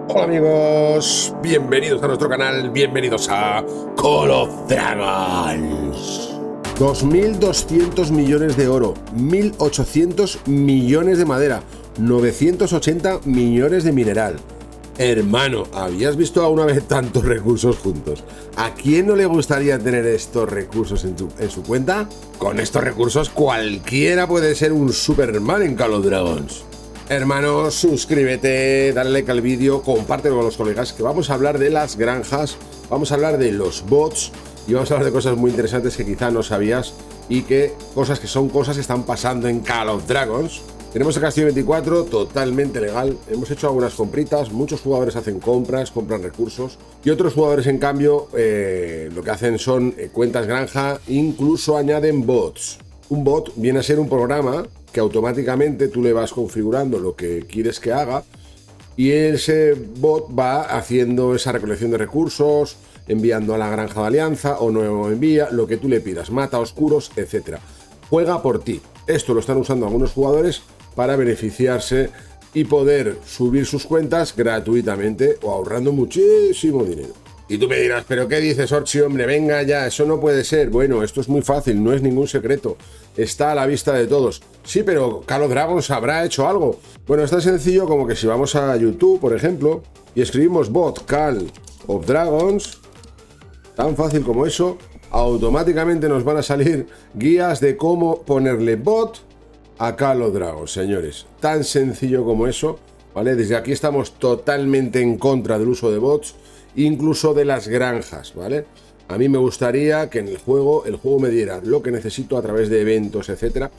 Hola amigos, bienvenidos a nuestro canal, bienvenidos a Call of Dragons. 2.200 millones de oro, 1.800 millones de madera, 980 millones de mineral. Hermano, ¿habías visto alguna vez tantos recursos juntos? ¿A quién no le gustaría tener estos recursos en su cuenta? Con estos recursos cualquiera puede ser un Superman en Call of Dragons. Hermano, suscríbete, dale like al vídeo, compártelo con los colegas, que vamos a hablar de las granjas, vamos a hablar de los bots y vamos a hablar de cosas muy interesantes que quizá no sabías y que son cosas que están pasando en Call of Dragons. Tenemos el Castillo 24 totalmente legal, hemos hecho algunas compritas, muchos jugadores hacen compras, compran recursos y otros jugadores en cambio lo que hacen son cuentas granja, incluso añaden bots. Un bot viene a ser un programa que automáticamente tú le vas configurando lo que quieres que haga y ese bot va haciendo esa recolección de recursos, enviando a la granja de alianza o no envía, lo que tú le pidas, mata oscuros, etc. Juega por ti. Esto lo están usando algunos jugadores para beneficiarse y poder subir sus cuentas gratuitamente o ahorrando muchísimo dinero. Y tú me dirás, ¿pero qué dices, Orchi, hombre? Venga ya, eso no puede ser. Bueno, esto es muy fácil, no es ningún secreto. Está a la vista de todos. Sí, pero Call of Dragons habrá hecho algo. Bueno, es tan sencillo como que si vamos a YouTube, por ejemplo, y escribimos bot Call of Dragons, tan fácil como eso, automáticamente nos van a salir guías de cómo ponerle bot a Call of Dragons, señores. Tan sencillo como eso, ¿vale? Desde aquí estamos totalmente en contra del uso de bots, incluso de las granjas, ¿vale? A mí me gustaría que en el juego me diera lo que necesito a través de eventos, etcétera,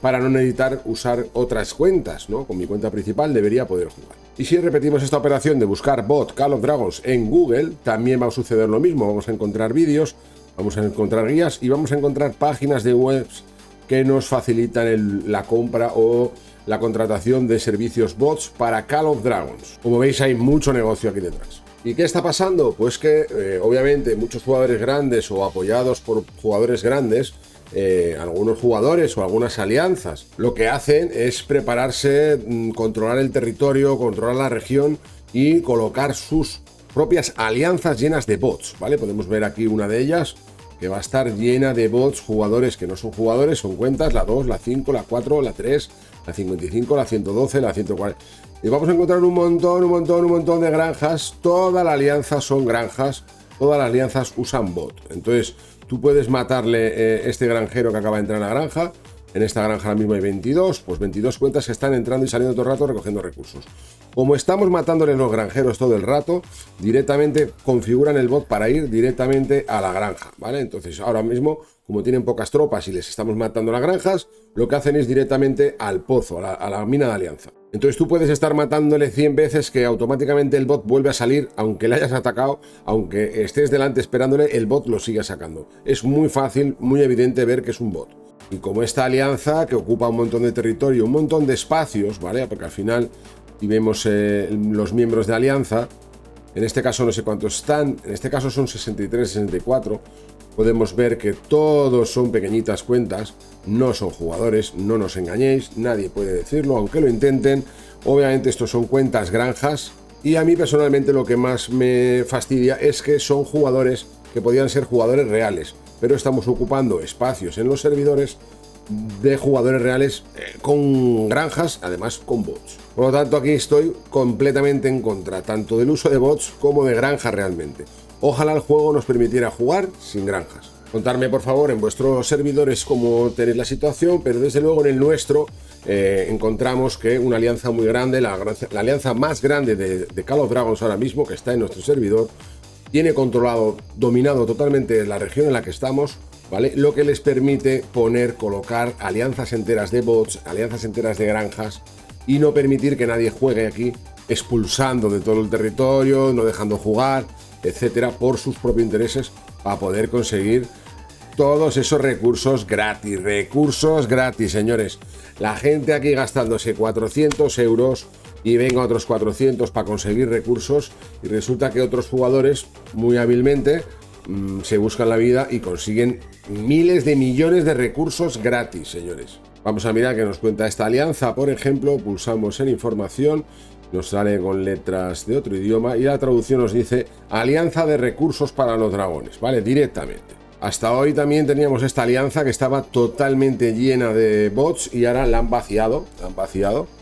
para no necesitar usar otras cuentas, ¿no? Con mi cuenta principal debería poder jugar. Y si repetimos esta operación de buscar bot Call of Dragons en Google, también va a suceder lo mismo. Vamos a encontrar vídeos, vamos a encontrar guías y vamos a encontrar páginas de webs que nos facilitan la compra o la contratación de servicios bots para Call of Dragons. Como veis, hay mucho negocio aquí detrás. ¿Y qué está pasando? Pues que obviamente muchos jugadores grandes o apoyados por jugadores grandes, algunos jugadores o algunas alianzas, lo que hacen es prepararse, controlar el territorio, controlar la región y colocar sus propias alianzas llenas de bots, ¿vale? Podemos ver aquí una de ellas que va a estar llena de bots, jugadores que no son jugadores, son cuentas, la 2, la 5, la 4, la 3, la 55, la 112, la 140... Y vamos a encontrar un montón de granjas. Toda la alianza son granjas, todas las alianzas usan bot. Entonces tú puedes matarle este granjero que acaba de entrar en la granja. En esta granja ahora mismo hay 22, pues 22 cuentas que están entrando y saliendo todo el rato recogiendo recursos. Como estamos matándole los granjeros todo el rato, directamente configuran el bot para ir directamente a la granja, ¿vale? Entonces ahora mismo, como tienen pocas tropas y les estamos matando las granjas, lo que hacen es directamente al pozo, a la mina de alianza. Entonces tú puedes estar matándole 100 veces que automáticamente el bot vuelve a salir, aunque le hayas atacado, aunque estés delante esperándole, el bot lo sigue sacando. Es muy fácil, muy evidente ver que es un bot. Y como esta alianza que ocupa un montón de territorio, un montón de espacios, ¿vale? Porque al final, si vemos los miembros de alianza, en este caso no sé cuántos están, en este caso son 63, 64, podemos ver que todos son pequeñitas cuentas, no son jugadores, no nos engañéis, nadie puede decirlo, aunque lo intenten. Obviamente estos son cuentas granjas y a mí personalmente lo que más me fastidia es que son jugadores que podían ser jugadores reales, pero estamos ocupando espacios en los servidores de jugadores reales con granjas, además con bots. Por lo tanto, aquí estoy completamente en contra, tanto del uso de bots como de granjas realmente. Ojalá el juego nos permitiera jugar sin granjas. Contadme por favor en vuestros servidores cómo tenéis la situación, pero desde luego en el nuestro encontramos que una alianza muy grande, la alianza más grande de Call of Dragons ahora mismo, que está en nuestro servidor, tiene controlado, dominado totalmente la región en la que estamos, ¿vale? Lo que les permite colocar alianzas enteras de bots, alianzas enteras de granjas y no permitir que nadie juegue aquí, expulsando de todo el territorio, no dejando jugar, etcétera, por sus propios intereses, para poder conseguir todos esos recursos gratis, señores. La gente aquí gastándose 400 euros y venga otros 400 para conseguir recursos y resulta que otros jugadores muy hábilmente se buscan la vida y consiguen miles de millones de recursos gratis, señores. Vamos a mirar qué nos cuenta esta alianza. Por ejemplo, pulsamos en información nos sale con letras de otro idioma y la traducción nos dice alianza de recursos para los dragones, ¿vale? Directamente. Hasta hoy también teníamos esta alianza que estaba totalmente llena de bots y ahora la han vaciado,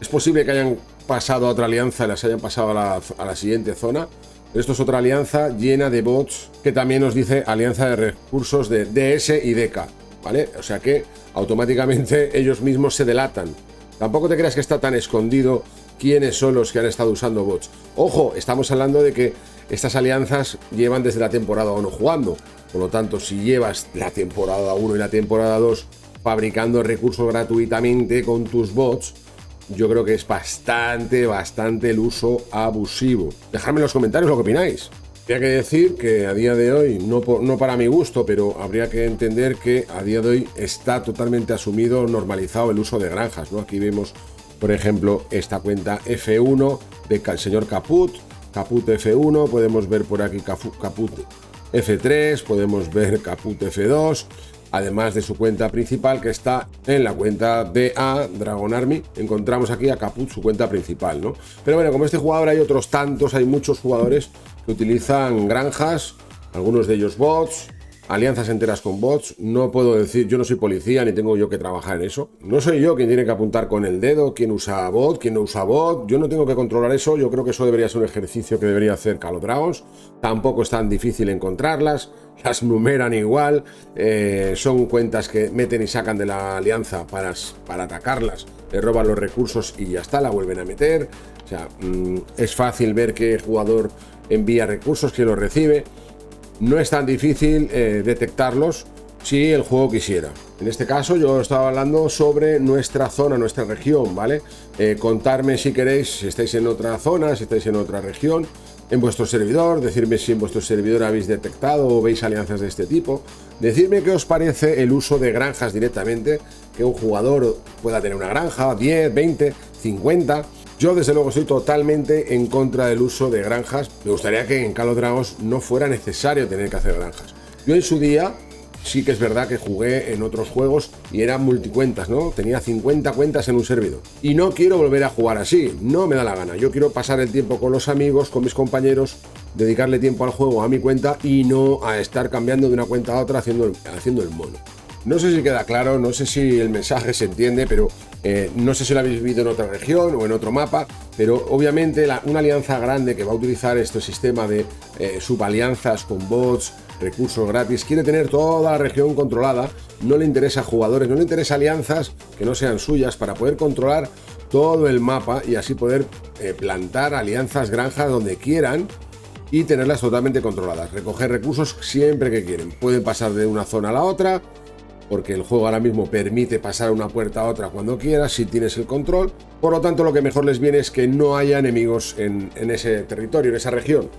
Es posible que hayan pasado a otra alianza y las hayan pasado a la siguiente zona. Esto es otra alianza llena de bots que también nos dice alianza de recursos de DS y DK, ¿vale? O sea que automáticamente ellos mismos se delatan. Tampoco te creas que está tan escondido quiénes son los que han estado usando bots. Ojo, estamos hablando de que estas alianzas llevan desde la temporada 1 jugando. Por lo tanto, si llevas la temporada 1 y la temporada 2 fabricando recursos gratuitamente con tus bots, yo creo que es bastante el uso abusivo. Dejadme en los comentarios lo que opináis. Habría que decir que a día de hoy, no para mi gusto, pero habría que entender que a día de hoy está totalmente asumido, normalizado el uso de granjas, ¿no? Aquí vemos, por ejemplo, esta cuenta F1 del señor Caput F1, podemos ver por aquí Caput F3, podemos ver Caput F2, además de su cuenta principal que está en la cuenta DA, Dragon Army. Encontramos aquí a Caput, su cuenta principal, ¿no? Pero bueno, como este jugador hay otros tantos, hay muchos jugadores que utilizan granjas, algunos de ellos bots, alianzas enteras con bots. No puedo decir, yo no soy policía ni tengo yo que trabajar en eso. No soy yo quien tiene que apuntar con el dedo quién usa bot, quién no usa bot. Yo no tengo que controlar eso. Yo creo que eso debería ser un ejercicio que debería hacer Call of Dragons. Tampoco es tan difícil encontrarlas. Las numeran igual. Son cuentas que meten y sacan de la alianza para atacarlas. Le roban los recursos y ya está, la vuelven a meter. O sea, es fácil ver qué jugador envía recursos, quién los recibe. No es tan difícil detectarlos si el juego quisiera. En este caso yo estaba hablando sobre nuestra zona, nuestra región, ¿vale? Contarme si queréis, si estáis en otra zona, si estáis en otra región, en vuestro servidor, decirme si en vuestro servidor habéis detectado o veis alianzas de este tipo. Decidme qué os parece el uso de granjas directamente, que un jugador pueda tener una granja, 10, 20, 50... Yo desde luego estoy totalmente en contra del uso de granjas. Me gustaría que en Call of Dragons no fuera necesario tener que hacer granjas. Yo en su día sí que es verdad que jugué en otros juegos y eran multicuentas, ¿no? Tenía 50 cuentas en un servidor. Y no quiero volver a jugar así, no me da la gana. Yo quiero pasar el tiempo con los amigos, con mis compañeros, dedicarle tiempo al juego, a mi cuenta y no a estar cambiando de una cuenta a otra haciendo el mono. No sé si queda claro, no sé si el mensaje se entiende, pero no sé si lo habéis vivido en otra región o en otro mapa, pero obviamente una alianza grande que va a utilizar este sistema de subalianzas con bots, recursos gratis, quiere tener toda la región controlada. No le interesa a jugadores, no le interesa alianzas que no sean suyas para poder controlar todo el mapa y así poder plantar alianzas, granjas donde quieran y tenerlas totalmente controladas, recoger recursos siempre que quieren. Pueden pasar de una zona a la otra, porque el juego ahora mismo permite pasar una puerta a otra cuando quieras, si tienes el control. Por lo tanto, lo que mejor les viene es que no haya enemigos en ese territorio, en esa región.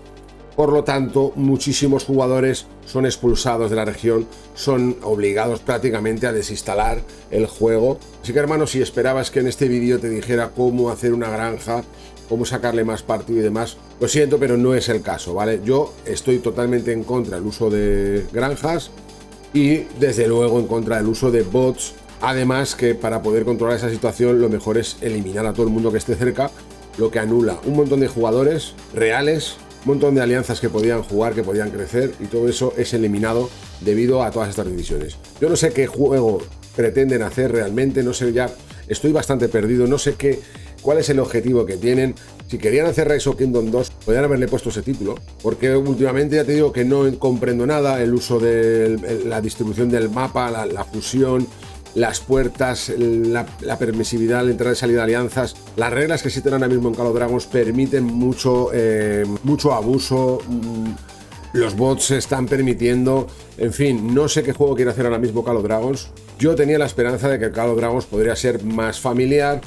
Por lo tanto, muchísimos jugadores son expulsados de la región, son obligados prácticamente a desinstalar el juego. Así que, hermano, si esperabas que en este vídeo te dijera cómo hacer una granja, cómo sacarle más partido y demás, lo siento, pero no es el caso, ¿vale? Yo estoy totalmente en contra del uso de granjas y desde luego en contra del uso de bots. Además que para poder controlar esa situación lo mejor es eliminar a todo el mundo que esté cerca, lo que anula un montón de jugadores reales, un montón de alianzas que podían jugar, que podían crecer, y todo eso es eliminado debido a todas estas decisiones. Yo no sé qué juego pretenden hacer realmente, no sé, ya estoy bastante perdido, no sé cuál es el objetivo que tienen. Si querían hacer Rise of Kingdom 2, podrían haberle puesto ese título, porque últimamente ya te digo que no comprendo nada, el uso de la distribución del mapa, la fusión, las puertas, la permisividad, la entrada y salida de alianzas. Las reglas que existen ahora mismo en Call of Dragons permiten mucho abuso. Los bots se están permitiendo. En fin, no sé qué juego quiere hacer ahora mismo Call of Dragons. Yo tenía la esperanza de que Call of Dragons podría ser más familiar,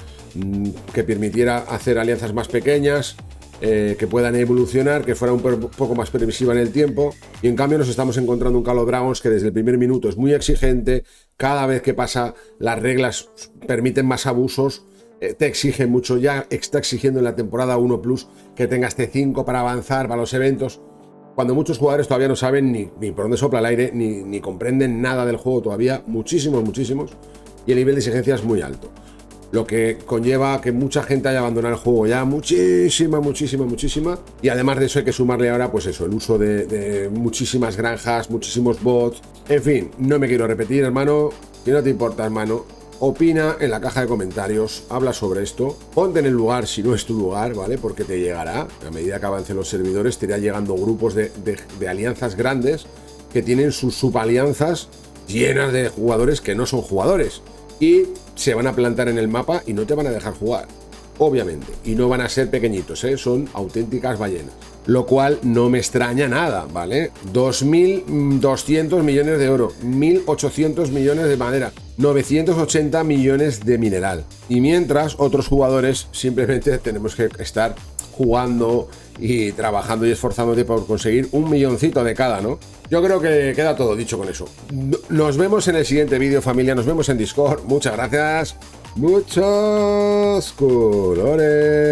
que permitiera hacer alianzas más pequeñas, que puedan evolucionar, que fuera un poco más permisiva en el tiempo. Y en cambio nos estamos encontrando un Call of Dragons que desde el primer minuto es muy exigente. Cada vez que pasa las reglas permiten más abusos, te exigen mucho. Ya está exigiendo en la temporada 1 Plus que tengas T5 para avanzar, para los eventos, cuando muchos jugadores todavía no saben ni por dónde sopla el aire, ni comprenden nada del juego todavía, muchísimos, y el nivel de exigencia es muy alto. lo que conlleva que mucha gente haya abandonado el juego ya, muchísima. Y además de eso hay que sumarle ahora, pues eso, el uso de muchísimas granjas, muchísimos bots. En fin, no me quiero repetir, hermano. Si no te importa, hermano, opina en la caja de comentarios, habla sobre esto, ponte en el lugar si no es tu lugar, ¿vale? Porque te llegará, a medida que avancen los servidores, te irán llegando grupos de alianzas grandes que tienen sus subalianzas llenas de jugadores que no son jugadores y se van a plantar en el mapa y no te van a dejar jugar, obviamente, y no van a ser pequeñitos, son auténticas ballenas, lo cual no me extraña nada, ¿vale? 2.200 millones de oro, 1.800 millones de madera, 980 millones de mineral, y mientras otros jugadores simplemente tenemos que estar jugando y trabajando y esforzándote por conseguir un milloncito de cada, ¿no? Yo creo que queda todo dicho con eso. Nos vemos en el siguiente vídeo, familia. Nos vemos en Discord. Muchas gracias. Muchos colores.